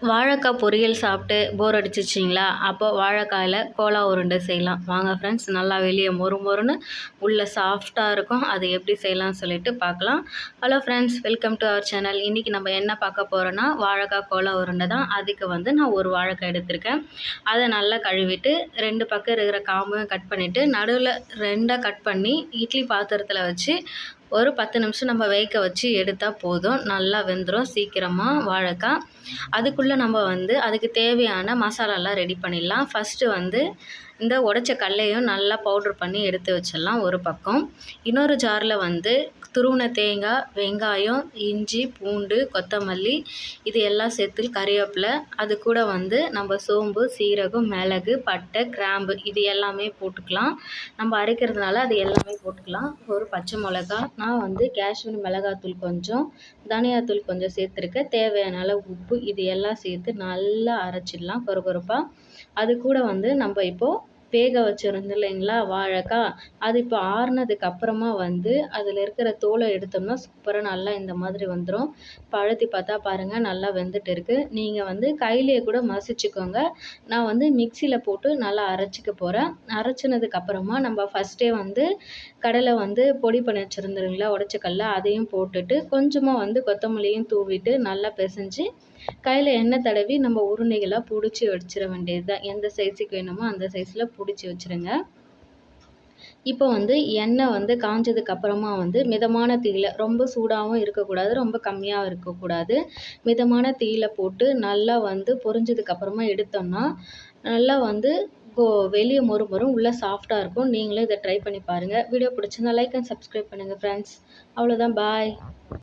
வாழைக்காய் பொரியல் சாப்பிட்டு போர் அடிச்சிச்சிங்களா? அப்போ வாழைக்காயில் கோலா உருண்டை செய்யலாம். வாங்க ஃப்ரெண்ட்ஸ், நல்லா வெளியே மொறு மொறுன்னு உள்ளே சாஃப்டாக இருக்கும். அது எப்படி செய்யலாம்னு சொல்லிட்டு பார்க்கலாம். Hello friends, welcome to our channel. இன்றைக்கி நம்ம என்ன பார்க்க போகிறோன்னா வாழைக்காய் கோலா உருண்டை தான். அதுக்கு நான் ஒரு வாழைக்காய் எடுத்திருக்கேன். அதை நல்லா கழுவிட்டு 2 பக்கம் இருக்கிற காம்பையும் கட் பண்ணிவிட்டு நடுவில் 2ஆக கட் பண்ணி இட்லி பாத்திரத்தில் வச்சு ஒரு 10 நிமிஷம் நம்ம வேக வச்சு எடுத்தால் போதும். நல்லா வெந்துடும் சீக்கிரமாக வாழைக்காய். அதுக்குள்ளே நம்ம அதுக்கு தேவையான மசாலாலாம் ரெடி பண்ணிடலாம். ஃபஸ்ட்டு இந்த உடைச்ச கடலையும் நல்லா பவுட்ரு பண்ணி எடுத்து வச்சிடலாம் ஒரு பக்கம். இன்னொரு ஜாரில் துருவின தேங்காய், வெங்காயம், இஞ்சி, பூண்டு, கொத்தமல்லி இது எல்லாம் சேர்த்து கறிவேப்பிலை, அது கூட நம்ம சோம்பு, சீரகம், மிளகு, பட்டை, கிராம்பு இது எல்லாமே போட்டுக்கலாம். நம்ம அரைக்கிறதுனால அது எல்லாமே போட்டுக்கலாம். ஒரு பச்சை மிளகா, நான் காஷ்மீர் மிளகாத்தூள் கொஞ்சம், தனியாத்தூள் கொஞ்சம் சேர்த்துருக்கேன். தேவையான அளவு உப்பு இது எல்லாம் சேர்த்து நல்லா அரைச்சிடலாம் கொரகொரப்பாக. அது கூட நம்ம இப்போது வேக வச்சுருந்தோம் இல்லைங்களா வாழைக்காய், அது இப்போ ஆறுனதுக்கு அப்புறமா அதில் இருக்கிற தோலை எடுத்தோம்னா சூப்பராக நல்லா இந்த மாதிரி வந்துடும். இப்போ அழுத்தி பார்த்தா பாருங்கள் நல்லா வெந்துட்டு இருக்குது. நீங்கள் கையிலேயே கூட மசிச்சுக்கோங்க. நான் மிக்சியில் போட்டு நல்லா அரைச்சிக்க போகிறேன். அரைச்சினதுக்கப்புறமா நம்ம ஃபஸ்ட்டே கடலை பொடி பண்ணி வச்சுருந்துருங்களா உடச்ச கடலை, அதையும் போட்டுட்டு கொஞ்சமாக கொத்தமல்லியும் தூவிட்டு நல்லா பிசைஞ்சு கையில் எண்ணெய் தடவி நம்ம உருண்டைகளாக பிடிச்சி வச்சிட வேண்டியது தான். எந்த சைஸுக்கு வேணுமோ அந்த சைஸில் பிடிச்சி வச்சுருங்க. இப்போ எண்ணெய் காஞ்சதுக்கு அப்புறமா மிதமான தீயில, ரொம்ப சூடாகவும் இருக்கக்கூடாது, ரொம்ப கம்மியாகவும் இருக்கக்கூடாது, மிதமான தீயில போட்டு நல்லா பொரிஞ்சதுக்கு அப்புறமா எடுத்தோம்னா நல்லா வெளியே மொறு மொறும் உள்ளே சாஃப்டாக இருக்கும். நீங்களும் இதை ட்ரை பண்ணி பாருங்கள். வீடியோ பிடிச்சிருந்தா லைக் அண்ட் சப்ஸ்கிரைப் பண்ணுங்கள் ஃப்ரெண்ட்ஸ். அவ்வளோதான், பாய்.